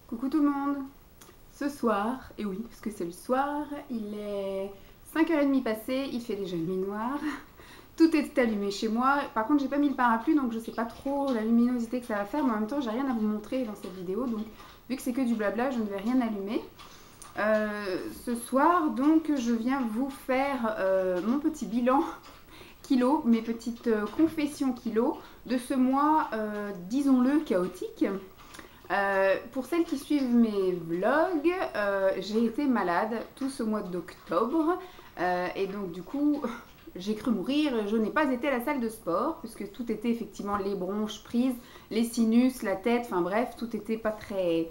Coucou tout le monde. Ce soir, et oui, parce que c'est le soir, il est 5h30 passé, il fait déjà nuit noire. Tout est allumé chez moi. Par contre, j'ai pas mis le parapluie, donc je sais pas trop la luminosité que ça va faire, mais en même temps, j'ai rien à vous montrer dans cette vidéo. Donc, vu que c'est que du blabla, je ne vais rien allumer. Ce soir, donc, je viens vous faire mon petit bilan kilo, mes petites confessions kilo de ce mois, disons-le, chaotique. Pour celles qui suivent mes vlogs, j'ai été malade tout ce mois d'octobre et donc du coup j'ai cru mourir. Je n'ai pas été à la salle de sport puisque tout était effectivement les bronches prises, les sinus, la tête, enfin bref, tout était pas très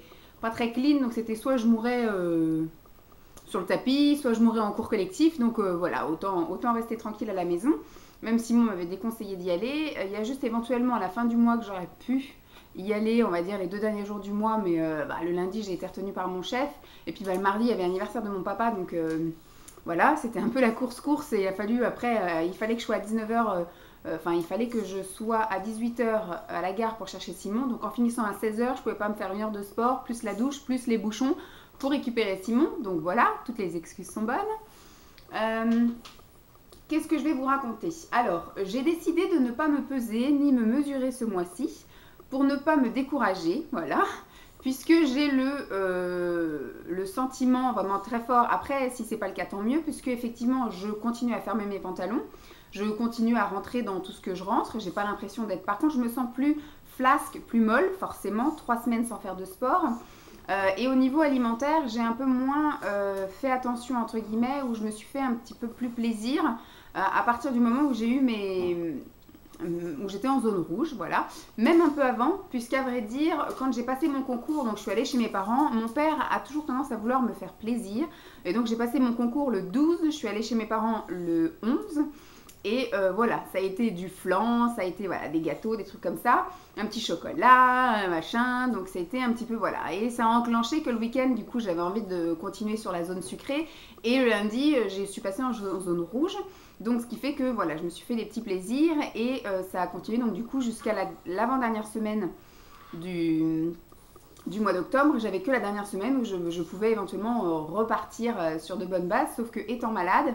clean. Donc c'était soit je mourais sur le tapis, soit je mourais en cours collectif. Donc voilà, autant rester tranquille à la maison. Même Simon m'avait déconseillé d'y aller. Il y a juste éventuellement à la fin du mois que j'aurais pu y aller, on va dire, les 2 derniers jours du mois, mais le lundi, j'ai été retenue par mon chef. Et puis le mardi, il y avait l'anniversaire de mon papa, donc voilà, c'était un peu la course et il a fallu, après, il fallait que je sois à 19h, il fallait que je sois à 18h à la gare pour chercher Simon. Donc en finissant à 16h, je pouvais pas me faire 1 heure de sport, plus la douche, plus les bouchons pour récupérer Simon. Donc voilà, toutes les excuses sont bonnes. Qu'est-ce que je vais vous raconter? Alors, j'ai décidé de ne pas me peser ni me mesurer ce mois-ci pour ne pas me décourager, voilà, puisque j'ai le sentiment vraiment très fort. Après, si c'est pas le cas, tant mieux, puisque effectivement, je continue à fermer mes pantalons, je continue à rentrer dans tout ce que je rentre. J'ai pas l'impression d'être. Par contre, je me sens plus flasque, plus molle, forcément. 3 semaines sans faire de sport. Et au niveau alimentaire, j'ai un peu moins fait attention, entre guillemets, où je me suis fait un petit peu plus plaisir à partir du moment où j'ai eu où j'étais en zone rouge, voilà. Même un peu avant, puisqu'à vrai dire, quand j'ai passé mon concours, donc je suis allée chez mes parents, mon père a toujours tendance à vouloir me faire plaisir. Et donc j'ai passé mon concours le 12, je suis allée chez mes parents le 11. Et voilà, ça a été du flan, ça a été voilà, des gâteaux, des trucs comme ça, un petit chocolat, machin, donc ça a été un petit peu voilà. Et ça a enclenché que le week-end, du coup, j'avais envie de continuer sur la zone sucrée. Et le lundi, je suis passée en zone rouge. Donc ce qui fait que voilà, je me suis fait des petits plaisirs et ça a continué donc du coup jusqu'à l'avant-dernière semaine du mois d'octobre. J'avais que la dernière semaine où je pouvais éventuellement repartir sur de bonnes bases, sauf que étant malade,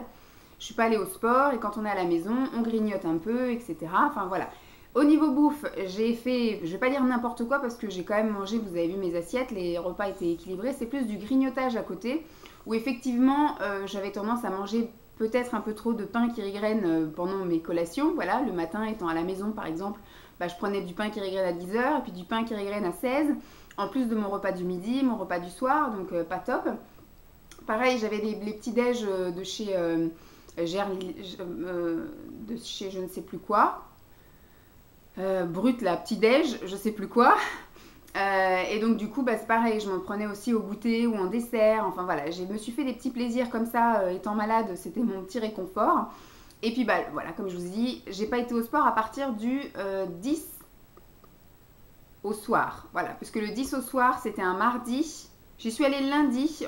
je suis pas allée au sport et quand on est à la maison, on grignote un peu, etc. Enfin voilà. Au niveau bouffe, j'ai fait, je vais pas dire n'importe quoi parce que j'ai quand même mangé, vous avez vu mes assiettes, les repas étaient équilibrés, c'est plus du grignotage à côté où effectivement j'avais tendance à manger peut-être un peu trop de pain qui rigraine pendant mes collations. Voilà, le matin étant à la maison par exemple, je prenais du pain qui rigraine à 10h et puis du pain qui rigraine à 16, en plus de mon repas du midi, mon repas du soir, donc pas top. Pareil, j'avais les petits déj de chez de chez je ne sais plus quoi. Brut là, petit déj, je sais plus quoi. Et donc du coup, c'est pareil, je m'en prenais aussi au goûter ou en dessert. Enfin voilà, je me suis fait des petits plaisirs comme ça, étant malade, c'était mon petit réconfort. Et puis voilà, comme je vous ai dit, j'ai pas été au sport à partir du 10 au soir. Voilà, parce que le 10 au soir, c'était un mardi. J'y suis allée lundi,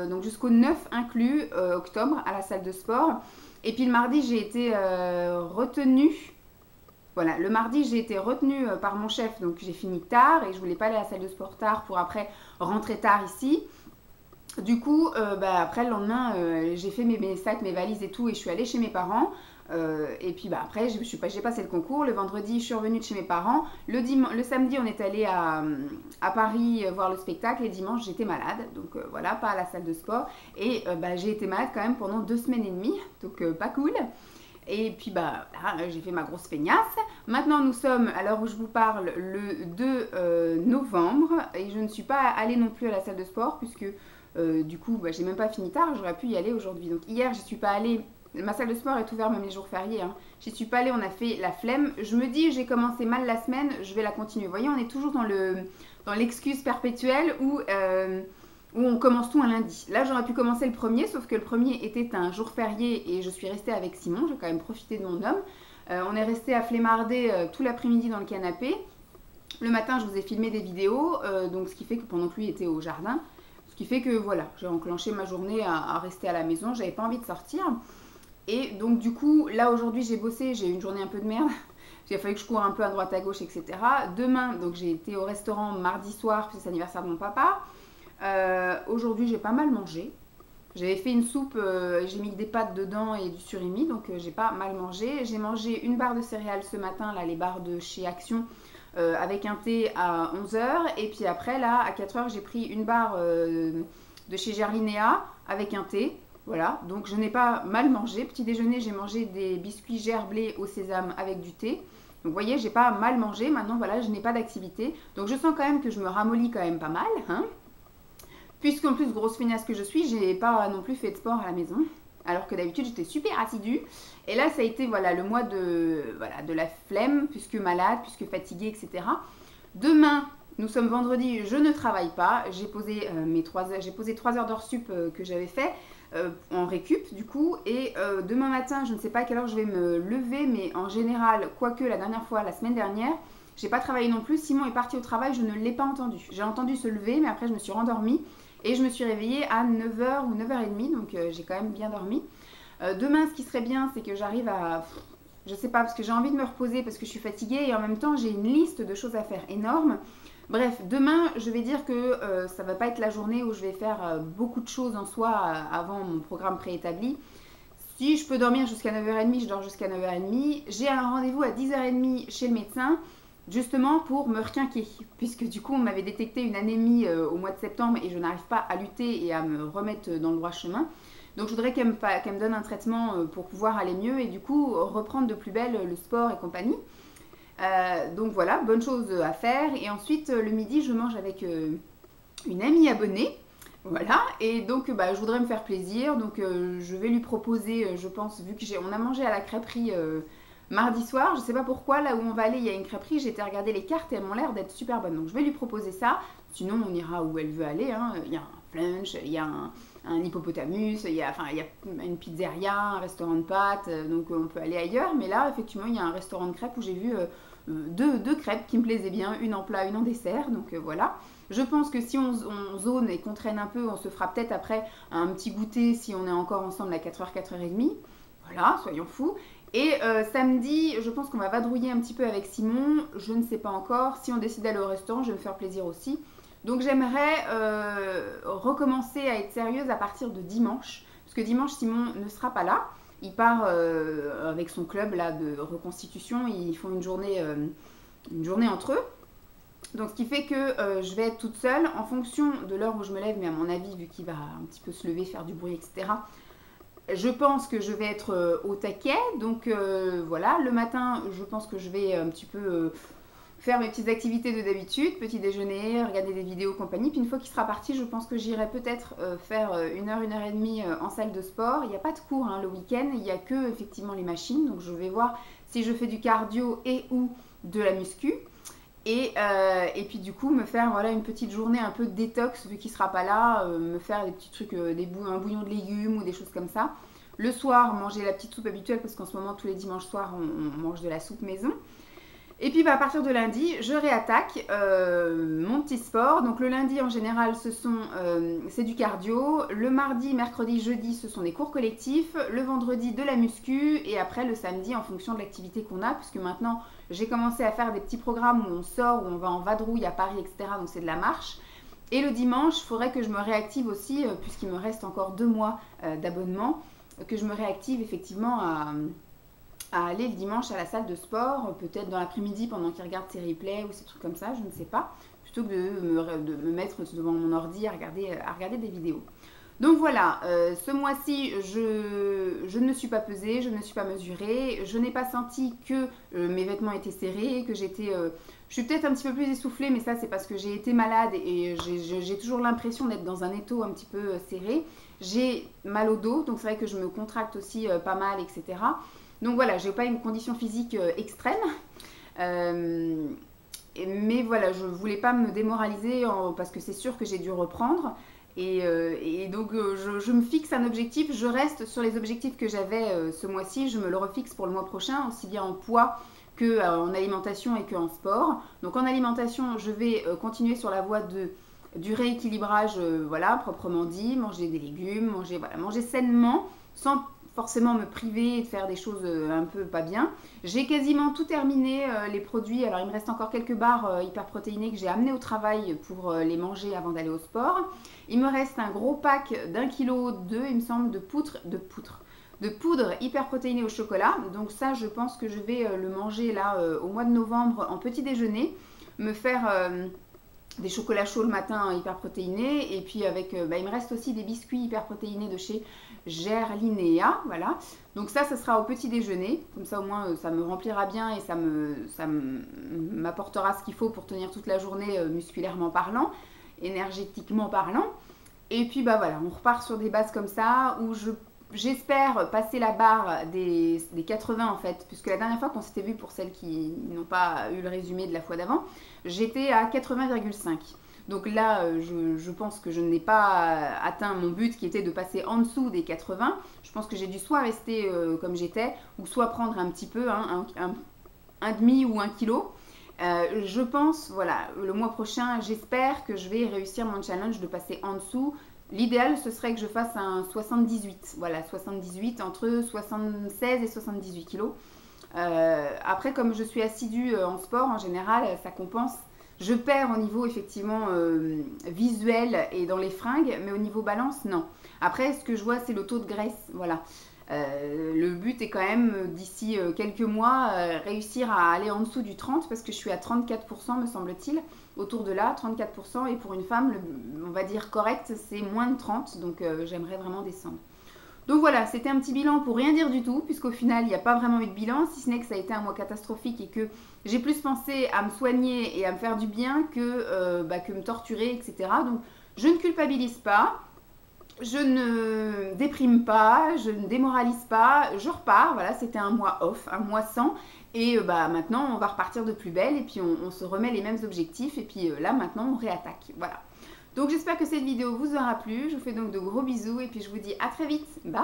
donc jusqu'au 9 inclus, octobre, à la salle de sport. Et puis le mardi, j'ai été retenue. Voilà, le mardi, j'ai été retenue par mon chef, donc j'ai fini tard et je voulais pas aller à la salle de sport tard pour après rentrer tard ici. Du coup, après le lendemain, j'ai fait mes sacs, mes valises et tout et je suis allée chez mes parents. Et puis après, j'ai passé le concours. Le vendredi, je suis revenue de chez mes parents. Le samedi, on est allé à Paris voir le spectacle. Et dimanche, j'étais malade. Donc voilà, pas à la salle de sport. Et j'ai été malade quand même pendant 2 semaines et demie. Donc pas cool. Et puis là, j'ai fait ma grosse feignasse. Maintenant, nous sommes, à l'heure où je vous parle, le 2 novembre. Et je ne suis pas allée non plus à la salle de sport puisque du coup, j'ai même pas fini tard. J'aurais pu y aller aujourd'hui. Donc hier, j'y suis pas allée. Ma salle de sport est ouverte même les jours fériés. Hein. J'y suis pas allée, on a fait la flemme. Je me dis, j'ai commencé mal la semaine, je vais la continuer. Vous voyez, on est toujours dans l'excuse perpétuelle où on commence tout un lundi. Là, j'aurais pu commencer le premier, sauf que le premier était un jour férié et je suis restée avec Simon. J'ai quand même profité de mon homme. On est resté à flemmarder tout l'après-midi dans le canapé. Le matin, je vous ai filmé des vidéos, donc ce qui fait que pendant que lui était au jardin, ce qui fait que voilà, j'ai enclenché ma journée à rester à la maison. J'avais pas envie de sortir. Et donc du coup, là aujourd'hui j'ai bossé, j'ai eu une journée un peu de merde. qu'il a fallu que je cours un peu à droite à gauche, etc. Demain, donc j'ai été au restaurant mardi soir, parce que c'est l'anniversaire de mon papa. Aujourd'hui, j'ai pas mal mangé. J'avais fait une soupe, j'ai mis des pâtes dedans et du surimi, donc j'ai pas mal mangé. J'ai mangé une barre de céréales ce matin, là, les barres de chez Action, avec un thé à 11 h. Et puis après, là, à 4 h, j'ai pris une barre de chez Gerlinéa avec un thé. Voilà, donc je n'ai pas mal mangé. Petit déjeuner, j'ai mangé des biscuits gerblés au sésame avec du thé. Donc vous voyez, j'ai pas mal mangé. Maintenant, voilà, je n'ai pas d'activité. Donc je sens quand même que je me ramollis quand même pas mal, hein. Puisqu'en plus, grosse feignasse que je suis, j'ai pas non plus fait de sport à la maison. Alors que d'habitude, j'étais super assidue. Et là, ça a été voilà, le mois de la flemme, puisque malade, puisque fatiguée, etc. Demain, nous sommes vendredi, je ne travaille pas. J'ai posé, j'ai posé 3 heures d'heures sup que j'avais fait en récup du coup. Et demain matin, je ne sais pas à quelle heure je vais me lever, mais en général, quoique la dernière fois, la semaine dernière, j'ai pas travaillé non plus. Simon est parti au travail, je ne l'ai pas entendu. J'ai entendu se lever, mais après je me suis rendormie. Et je me suis réveillée à 9 h ou 9 h 30, donc j'ai quand même bien dormi. Demain, ce qui serait bien, c'est que j'arrive à... Je sais pas, parce que j'ai envie de me reposer, parce que je suis fatiguée, et en même temps, j'ai une liste de choses à faire énorme. Bref, demain, je vais dire que ça va pas être la journée où je vais faire beaucoup de choses en soi avant mon programme préétabli. Si je peux dormir jusqu'à 9 h 30, je dors jusqu'à 9 h 30. J'ai un rendez-vous à 10 h 30 chez le médecin, justement pour me requinquer, puisque du coup on m'avait détecté une anémie au mois de septembre et je n'arrive pas à lutter et à me remettre dans le droit chemin. Donc je voudrais qu'elle me donne un traitement pour pouvoir aller mieux et du coup reprendre de plus belle le sport et compagnie. Donc voilà, bonne chose à faire. Et ensuite le midi je mange avec une amie abonnée. Voilà, et donc je voudrais me faire plaisir, donc je vais lui proposer, je pense, vu qu'on a mangé à la crêperie mardi soir, je sais pas pourquoi, là où on va aller, il y a une crêperie, j'ai été regarder les cartes et elles m'ont l'air d'être super bonnes. Donc je vais lui proposer ça, sinon on ira où elle veut aller, hein. Il y a un flunch, il y a un hippopotamus, il y a une pizzeria, un restaurant de pâtes, donc on peut aller ailleurs. Mais là, effectivement, il y a un restaurant de crêpes où j'ai vu deux crêpes qui me plaisaient bien, une en plat, une en dessert, donc voilà. Je pense que si on zone et qu'on traîne un peu, on se fera peut-être après un petit goûter si on est encore ensemble à 4 h, 4 h 30. Voilà, soyons fous. Et samedi, je pense qu'on va vadrouiller un petit peu avec Simon. Je ne sais pas encore. Si on décide d'aller au restaurant, je vais me faire plaisir aussi. Donc j'aimerais recommencer à être sérieuse à partir de dimanche. Parce que dimanche, Simon ne sera pas là. Il part avec son club là, de reconstitution. Ils font une journée entre eux. Donc ce qui fait que je vais être toute seule en fonction de l'heure où je me lève. Mais à mon avis, vu qu'il va un petit peu se lever, faire du bruit, etc., je pense que je vais être au taquet, donc voilà, le matin, je pense que je vais un petit peu faire mes petites activités de d'habitude, petit déjeuner, regarder des vidéos, compagnie, puis une fois qu'il sera parti, je pense que j'irai peut-être faire 1 h, 1 h 30 en salle de sport. Il n'y a pas de cours hein, le week-end, il n'y a que effectivement les machines, donc je vais voir si je fais du cardio et ou de la muscu. Et puis du coup me faire voilà, une petite journée un peu détox vu qu'il ne sera pas là, me faire des petits trucs, un bouillon de légumes ou des choses comme ça. Le soir, manger la petite soupe habituelle parce qu'en ce moment tous les dimanches soirs on mange de la soupe maison. Et puis à partir de lundi, je réattaque mon petit sport. Donc le lundi en général c'est du cardio. Le mardi, mercredi, jeudi ce sont des cours collectifs. Le vendredi de la muscu et après le samedi en fonction de l'activité qu'on a. Puisque maintenant j'ai commencé à faire des petits programmes où on sort, où on va en vadrouille à Paris, etc. Donc c'est de la marche. Et le dimanche, il faudrait que je me réactive aussi puisqu'il me reste encore 2 mois d'abonnement. Que je me réactive effectivement à aller le dimanche à la salle de sport, peut-être dans l'après-midi pendant qu'il regarde ses replays ou ces trucs comme ça, je ne sais pas, plutôt que de me mettre devant mon ordi à regarder des vidéos. Donc voilà, ce mois-ci, je ne me suis pas pesée, je ne me suis pas mesurée, je n'ai pas senti que mes vêtements étaient serrés, que j'étais... je suis peut-être un petit peu plus essoufflée, mais ça c'est parce que j'ai été malade et j'ai toujours l'impression d'être dans un étau un petit peu serré. J'ai mal au dos, donc c'est vrai que je me contracte aussi pas mal, etc. Donc voilà, j'ai pas une condition physique extrême. Mais voilà, je voulais pas me démoraliser parce que c'est sûr que j'ai dû reprendre. Et donc je me fixe un objectif, je reste sur les objectifs que j'avais ce mois-ci, je me le refixe pour le mois prochain, aussi bien en poids qu'en alimentation et qu'en sport. Donc en alimentation, je vais continuer sur la voie du rééquilibrage, voilà, proprement dit, manger des légumes, manger sainement, sans forcément me priver et de faire des choses un peu pas bien. J'ai quasiment tout terminé les produits. Alors il me reste encore quelques barres hyper protéinées que j'ai amenées au travail pour les manger avant d'aller au sport. Il me reste un gros pack d'1,2 kg, il me semble, de poudre hyper protéinée au chocolat. Donc ça, je pense que je vais le manger là au mois de novembre en petit déjeuner. Me faire des chocolats chauds le matin hyper protéinés. Et puis avec, il me reste aussi des biscuits hyper protéinés de chez Gerlinéa. Voilà. Donc ça sera au petit déjeuner. Comme ça au moins ça me remplira bien et ça m'apportera ce qu'il faut pour tenir toute la journée musculairement parlant, énergétiquement parlant. Et puis bah voilà, on repart sur des bases comme ça où j'espère passer la barre des 80 en fait, puisque la dernière fois qu'on s'était vu, pour celles qui n'ont pas eu le résumé de la fois d'avant, j'étais à 80,5. Donc là, je pense que je n'ai pas atteint mon but qui était de passer en dessous des 80. Je pense que j'ai dû soit rester comme j'étais, ou soit prendre un petit peu, hein, un demi ou 1 kilo. Je pense, voilà, le mois prochain, j'espère que je vais réussir mon challenge de passer en dessous. L'idéal, ce serait que je fasse un 78. Voilà, 78, entre 76 et 78 kilos. Après, comme je suis assidue en sport, en général, ça compense. Je perds au niveau, effectivement, visuel et dans les fringues, mais au niveau balance, non. Après, ce que je vois, c'est le taux de graisse, voilà. Le but est quand même, d'ici quelques mois, réussir à aller en dessous du 30, parce que je suis à 34%, me semble-t-il, autour de là, 34%, et pour une femme, on va dire correct, c'est moins de 30, donc j'aimerais vraiment descendre. Donc voilà, c'était un petit bilan pour rien dire du tout, puisqu'au final, il n'y a pas vraiment eu de bilan, si ce n'est que ça a été un mois catastrophique et que j'ai plus pensé à me soigner et à me faire du bien que me torturer, etc. Donc je ne culpabilise pas. Je ne déprime pas, je ne démoralise pas, je repars, voilà, c'était un mois off, un mois sans, et maintenant on va repartir de plus belle, et puis on se remet les mêmes objectifs, et puis là maintenant on réattaque, voilà. Donc j'espère que cette vidéo vous aura plu, je vous fais donc de gros bisous, et puis je vous dis à très vite, bye.